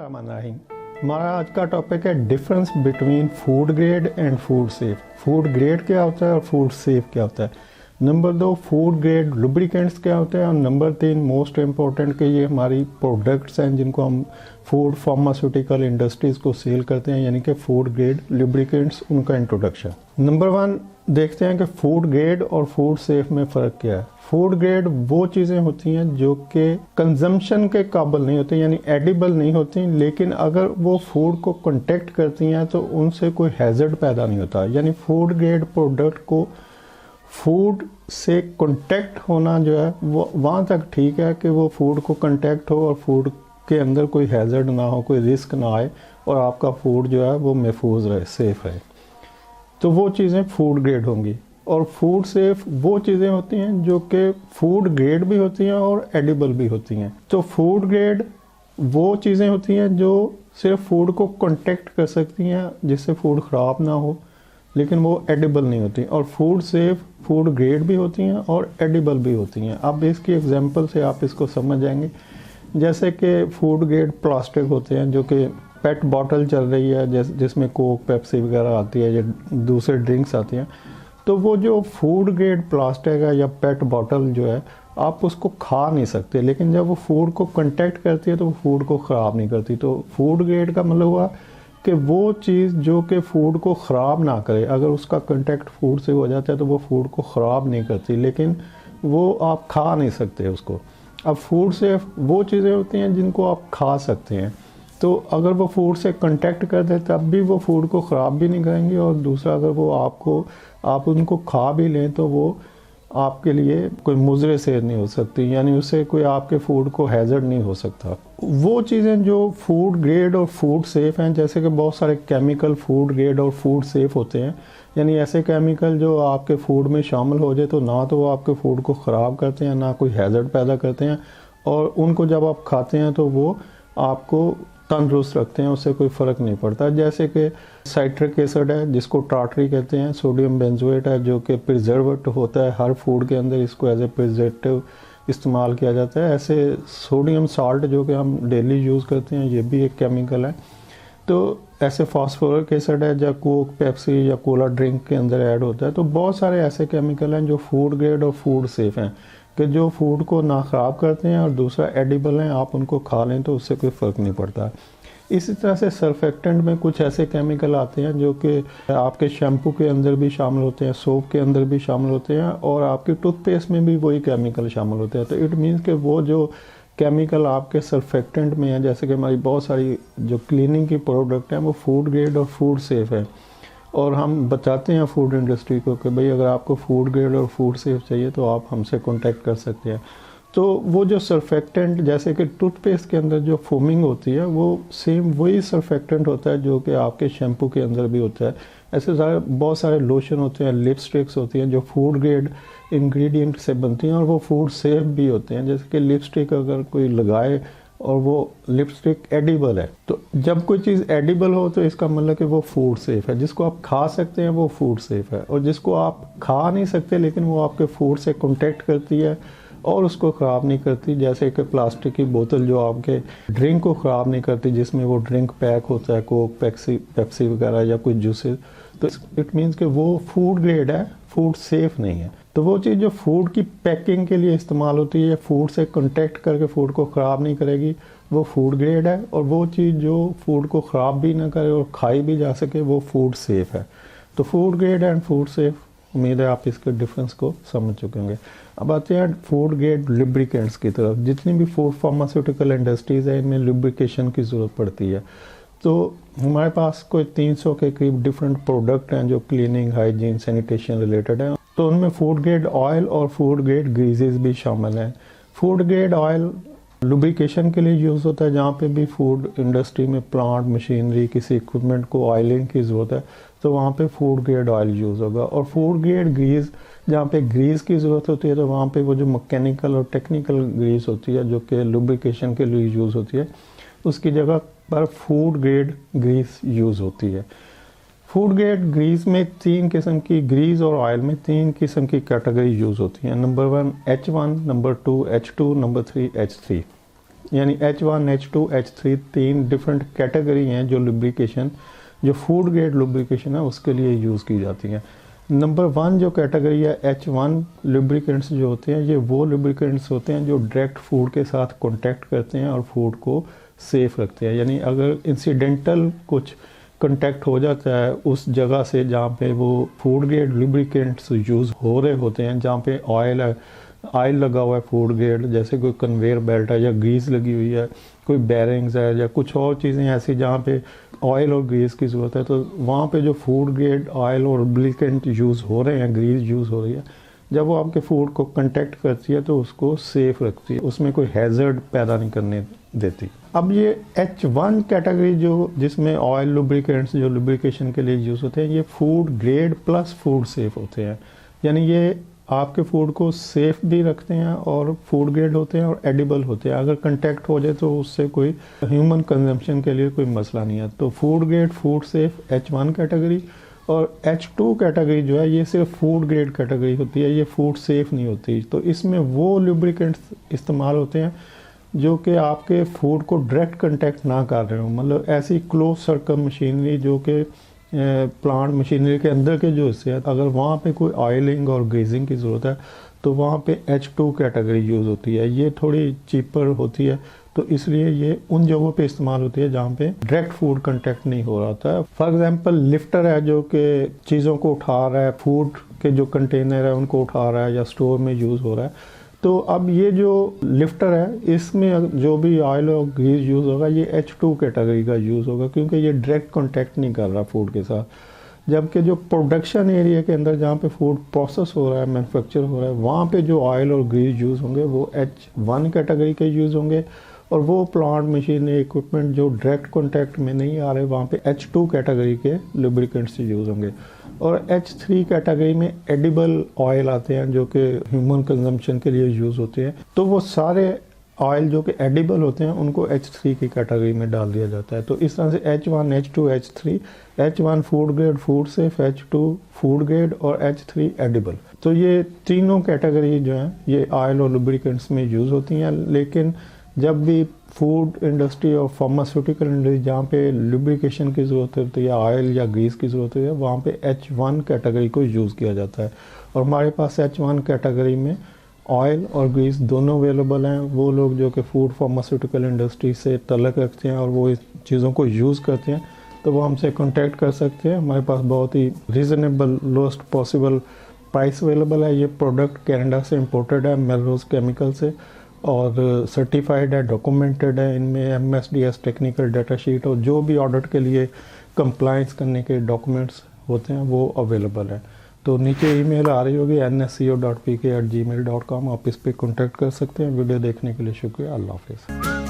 बिस्मिल्लाहिर्रहमानिर्रहीम। हमारा आज का टॉपिक है difference between food grade and food safe. Food grade क्या होता है और फूड सेफ क्या होता है। नंबर 2, फूड ग्रेड लुब्रिकेंट्स क्या होते हैं। और नंबर 3, मोस्ट इम्पॉर्टेंट कि ये हमारी प्रोडक्ट्स हैं जिनको हम फूड फार्मास्यूटिकल इंडस्ट्रीज़ को सेल करते हैं, यानी कि फूड ग्रेड लुब्रिकेंट्स, उनका इंट्रोडक्शन। नंबर 1 देखते हैं कि फूड ग्रेड और फूड सेफ में फ़र्क क्या है। फूड ग्रेड वो चीज़ें होती हैं जो कि कंजम्पशन के काबिल नहीं होती, यानी एडिबल नहीं होती, लेकिन अगर वो फूड को कंटेक्ट करती हैं तो उनसे कोई हैज़र्ड पैदा नहीं होता। यानी फूड ग्रेड प्रोडक्ट को फूड से कांटेक्ट होना जो है वो वहाँ तक ठीक है कि वो फूड को कांटेक्ट हो और फूड के अंदर कोई हैज़र्ड ना हो, कोई रिस्क ना आए और आपका फूड जो है वो महफूज रहे, सेफ़ रहे, तो वो चीज़ें फूड ग्रेड होंगी। और फूड सेफ वो चीज़ें होती हैं जो कि फूड ग्रेड भी होती हैं और एडिबल भी होती हैं। तो फूड ग्रेड वो चीज़ें होती हैं जो सिर्फ फूड को कांटेक्ट कर सकती हैं, जिससे फूड ख़राब ना हो, लेकिन वो एडिबल नहीं होती। और फूड सेफ फूड ग्रेड भी होती हैं और एडिबल भी होती हैं। अब इसकी एग्जांपल से आप इसको समझ जाएंगे। जैसे कि फूड ग्रेड प्लास्टिक होते हैं जो कि पेट बॉटल चल रही है, जिसमें कोक, पेप्सी वगैरह आती है या दूसरे ड्रिंक्स आती हैं, तो वो जो फूड ग्रेड प्लास्टिक है या पेट बॉटल जो है, आप उसको खा नहीं सकते, लेकिन जब वो फूड को कांटेक्ट करती है तो वो फूड को ख़राब नहीं करती। तो फूड ग्रेड का मतलब हुआ कि वो चीज़ जो कि फूड को ख़राब ना करे, अगर उसका कांटेक्ट फूड से हो जाता है तो वो फूड को ख़राब नहीं करती, लेकिन वो आप खा नहीं सकते उसको। अब फूड सेफ वो चीज़ें होती हैं जिनको आप खा सकते हैं, तो अगर वो फूड से कांटेक्ट कर दे तब भी वो फूड को ख़राब भी नहीं करेंगे, और दूसरा अगर वो आप उनको खा भी लें तो वो आपके लिए कोई मुज़रे सेहत नहीं हो सकती, यानी उससे कोई आपके फूड को हैज़र्ड नहीं हो सकता। वो चीज़ें जो फूड ग्रेड और फूड सेफ़ हैं, जैसे कि बहुत सारे केमिकल फूड ग्रेड और फूड सेफ़ होते हैं, यानी ऐसे केमिकल जो आपके फूड में शामिल हो जाए तो ना तो वो आपके फूड को ख़राब करते हैं, ना कोई हैज़र्ड पैदा करते हैं, और उनको जब आप खाते हैं तो वो आपको तंदुरुस्त रखते हैं, उससे कोई फ़र्क नहीं पड़ता। जैसे कि साइट्रिक एसिड है जिसको टार्टरी कहते हैं, सोडियम बेंजोएट है जो कि प्रिजर्वेटिव होता है हर फूड के अंदर, इसको एज ए प्रिजर्वेटिव इस्तेमाल किया जाता है। ऐसे सोडियम साल्ट जो कि हम डेली यूज़ करते हैं, ये भी एक केमिकल है। तो ऐसे फास्फोरिक एसिड है जो कोक, पेप्सी या कोला ड्रिंक के अंदर ऐड होता है। तो बहुत सारे ऐसे केमिकल हैं जो फूड ग्रेड और फूड सेफ हैं कि जो फूड को ना ख़राब करते हैं, और दूसरा एडिबल हैं, आप उनको खा लें तो उससे कोई फ़र्क नहीं पड़ता। इसी तरह से सर्फेक्टेंट में कुछ ऐसे केमिकल आते हैं जो कि आपके शैम्पू के अंदर भी शामिल होते हैं, सोप के अंदर भी शामिल होते हैं, और आपके टूथपेस्ट में भी वही केमिकल शामिल होते हैं। तो इट मीन्स कि वो जो केमिकल आपके सर्फेक्टेंट में है, जैसे कि हमारी बहुत सारी जो क्लीनिंग की प्रोडक्ट हैं वो फूड ग्रेड और फूड सेफ है, और हम बताते हैं फूड इंडस्ट्री को कि भाई अगर आपको फूड ग्रेड और फूड सेफ चाहिए तो आप हमसे कांटेक्ट कर सकते हैं। तो वो जो सर्फेक्टेंट, जैसे कि टूथपेस्ट के अंदर जो फोमिंग होती है, वो सेम वही सर्फेक्टेंट होता है जो कि आपके शैम्पू के अंदर भी होता है। ऐसे बहुत सारे लोशन होते हैं, लिपस्टिक्स होती हैं जो फूड ग्रेड इंग्रेडिएंट से बनती हैं और वो फूड सेफ भी होते हैं। जैसे कि लिपस्टिक अगर कोई लगाए और वो लिपस्टिक एडिबल है, तो जब कोई चीज़ एडिबल हो तो इसका मतलब कि वो फूड सेफ है। जिसको आप खा सकते हैं वो फूड सेफ है, और जिसको आप खा नहीं सकते लेकिन वो आपके फूड से कांटेक्ट करती है और उसको ख़राब नहीं करती, जैसे कि प्लास्टिक की बोतल जो आपके ड्रिंक को ख़राब नहीं करती, जिसमें वो ड्रिंक पैक होता है, कोक, पेप्सी वगैरह या कुछ जूसेस, तो इट मीन्स कि वो फूड ग्रेड है, फूड सेफ नहीं है। तो वो चीज़ जो फूड की पैकिंग के लिए इस्तेमाल होती है, फूड से कांटेक्ट करके फूड को ख़राब नहीं करेगी, वो फूड ग्रेड है। और वो चीज़ जो फूड को ख़राब भी ना करे और खाई भी जा सके, वो फूड सेफ है। तो food grade and food safe, उम्मीद है आप इसके डिफरेंस को समझ चुके होंगे। अब आते हैं फूड ग्रेड लुब्रिकेंट्स की तरफ। जितनी भी फूड फार्मास्यूटिकल इंडस्ट्रीज़ है, इनमें लुब्रिकेशन की ज़रूरत पड़ती है। तो हमारे पास कोई 300 के करीब डिफरेंट प्रोडक्ट हैं जो क्लीनिंग, हाइजीन, सैनिटेशन रिलेटेड हैं। तो उनमें फूड ग्रेड ऑयल और फूड ग्रेड ग्रीजेस भी शामिल हैं। फूड ग्रेड ऑयल लुब्रिकेशन के लिए यूज़ होता है, जहाँ पे भी फूड इंडस्ट्री में प्लांट, मशीनरी, किसी इक्विपमेंट को ऑयलिंग की ज़रूरत है तो वहाँ पे फूड ग्रेड ऑयल यूज़ होगा। और फूड ग्रेड ग्रीस, जहाँ पे ग्रीस की ज़रूरत होती है तो वहाँ पे वो जो मैकेनिकल और टेक्निकल ग्रीस होती है जो कि लुब्रिकेशन के लिए यूज़ होती है, उसकी जगह पर फूड ग्रेड ग्रीस यूज़ होती है। फूड ग्रेड ग्रीस में 3 किस्म की, ग्रीस और ऑयल में 3 किस्म की कैटेगरी यूज़ होती हैं। Number 1 H1, number 2 H2, number 3 H3। यानी H1, H2, H3 3 different category हैं जो लुब्रिकेशन, जो फूड ग्रेड लुब्रिकेशन है उसके लिए यूज़ की जाती हैं। नंबर 1 जो कैटेगरी है H1 लुब्रिकेंट्स जो होते हैं, ये वो लुब्रिकेंट्स होते हैं जो डायरेक्ट फूड के साथ कांटेक्ट करते हैं और फूड को सेफ रखते हैं। यानी अगर इंसिडेंटल कुछ कांटेक्ट हो जाता है उस जगह से जहाँ पे वो फूड ग्रेड लुब्रिकेंट्स यूज़ हो रहे होते हैं, जहाँ पे ऑयल लगा हुआ है फूड ग्रेड, जैसे कोई कन्वेयर बेल्ट है या ग्रीस लगी हुई है, कोई बैरिंग्स है या कुछ और चीज़ें ऐसी जहाँ पे ऑयल और ग्रीस की ज़रूरत है, तो वहाँ पे जो फूड ग्रेड ऑयल और लुब्रिकेंट यूज़ हो रहे हैं, ग्रीस यूज़ हो रही है, जब वो आपके फूड को कंटेक्ट करती है तो उसको सेफ रखती है, उसमें कोई हैज़र्ड पैदा नहीं करने देती। अब ये H1 कैटेगरी जो जिसमें ऑयल लुब्रिकेंट्स जो लुब्रिकेशन के लिए यूज़ होते हैं, ये food grade plus food safe होते हैं। यानी ये आपके फूड को सेफ भी रखते हैं और फूड ग्रेड होते हैं और एडिबल होते हैं। अगर कंटेक्ट हो जाए तो उससे कोई ह्यूमन कंजम्पशन के लिए कोई मसला नहीं है। तो food grade food safe H1 category, और H2 कैटेगरी जो है ये सिर्फ फूड ग्रेड कैटेगरी होती है, ये फूड सेफ नहीं होती। तो इसमें वो लुब्रिकेंट्स इस्तेमाल होते हैं जो कि आपके फूड को डायरेक्ट कंटेक्ट ना कर रहे हो, मतलब ऐसी क्लोज सर्कल मशीनरी जो कि प्लांट मशीनरी के अंदर के जो हिस्से हैं, अगर वहाँ पे कोई ऑयलिंग और ग्रीजिंग की ज़रूरत है तो वहाँ पे H2 कैटेगरी यूज़ होती है। ये थोड़ी चीपर होती है, तो इसलिए ये उन जगहों पे इस्तेमाल होती है जहाँ पे डायरेक्ट फूड कंटेक्ट नहीं हो रहा होता है। फॉर एग्जांपल लिफ्टर है जो कि चीज़ों को उठा रहा है, फूड के जो कंटेनर है उनको उठा रहा है या स्टोर में यूज़ हो रहा है। तो अब ये जो लिफ्टर है इसमें जो भी ऑयल और ग्रीस यूज़ होगा ये H2 कैटेगरी का यूज़ होगा, क्योंकि ये डायरेक्ट कांटेक्ट नहीं कर रहा फूड के साथ। जबकि जो प्रोडक्शन एरिया के अंदर जहाँ पे फूड प्रोसेस हो रहा है, मैन्युफैक्चर हो रहा है, वहाँ पे जो ऑयल और ग्रीस यूज़ होंगे वो H1 कैटेगरी के यूज़ होंगे, और वो प्लांट मशीनरी इक्विपमेंट जो डायरेक्ट कांटेक्ट में नहीं आ रहे वहाँ पे H2 कैटेगरी के लुब्रिकेंट्स यूज़ होंगे। और H3 कैटेगरी में एडिबल ऑयल आते हैं जो कि ह्यूमन कंजम्पशन के लिए यूज़ होते हैं। तो वो सारे ऑयल जो कि एडिबल होते हैं उनको H3 की कैटेगरी में डाल दिया जाता है। तो इस तरह से H1, H2, H3, H1 food grade food safe, H2 food grade और H3 एडिबल। तो ये तीनों कैटेगरी जो हैं ये ऑयल और लुब्रिकेंट्स में यूज़ होती हैं। लेकिन जब भी फूड इंडस्ट्री और फार्मास्यूटिकल इंडस्ट्री जहाँ पे लुब्रिकेशन की ज़रूरत होती है या ऑयल या ग्रीस की ज़रूरत होती है, वहाँ पे H1 कैटेगरी को यूज़ किया जाता है। और हमारे पास H1 कैटेगरी में ऑयल और ग्रीस दोनों अवेलेबल हैं। वो लोग जो कि फूड फार्मास्यूटिकल इंडस्ट्री से तल्लक रखते हैं और वो इस चीज़ों को यूज़ करते हैं, तो वो हमसे कॉन्टैक्ट कर सकते हैं। हमारे पास बहुत ही reasonable lowest possible price available है। ये प्रोडक्ट कनाडा से इम्पोर्टेड है, मेलरोज केमिकल से, और सर्टिफाइड है, डॉक्यूमेंटेड है। इनमें MSDS टेक्निकल डाटा शीट और जो भी ऑडिट के लिए कंप्लाइंस करने के डॉक्यूमेंट्स होते हैं वो अवेलेबल है। तो नीचे ईमेल आ रही होगी nsco.pk@gmail.com, आप इस पर कॉन्टैक्ट कर सकते हैं। वीडियो देखने के लिए शुक्रिया। अल्लाह हाफिज़।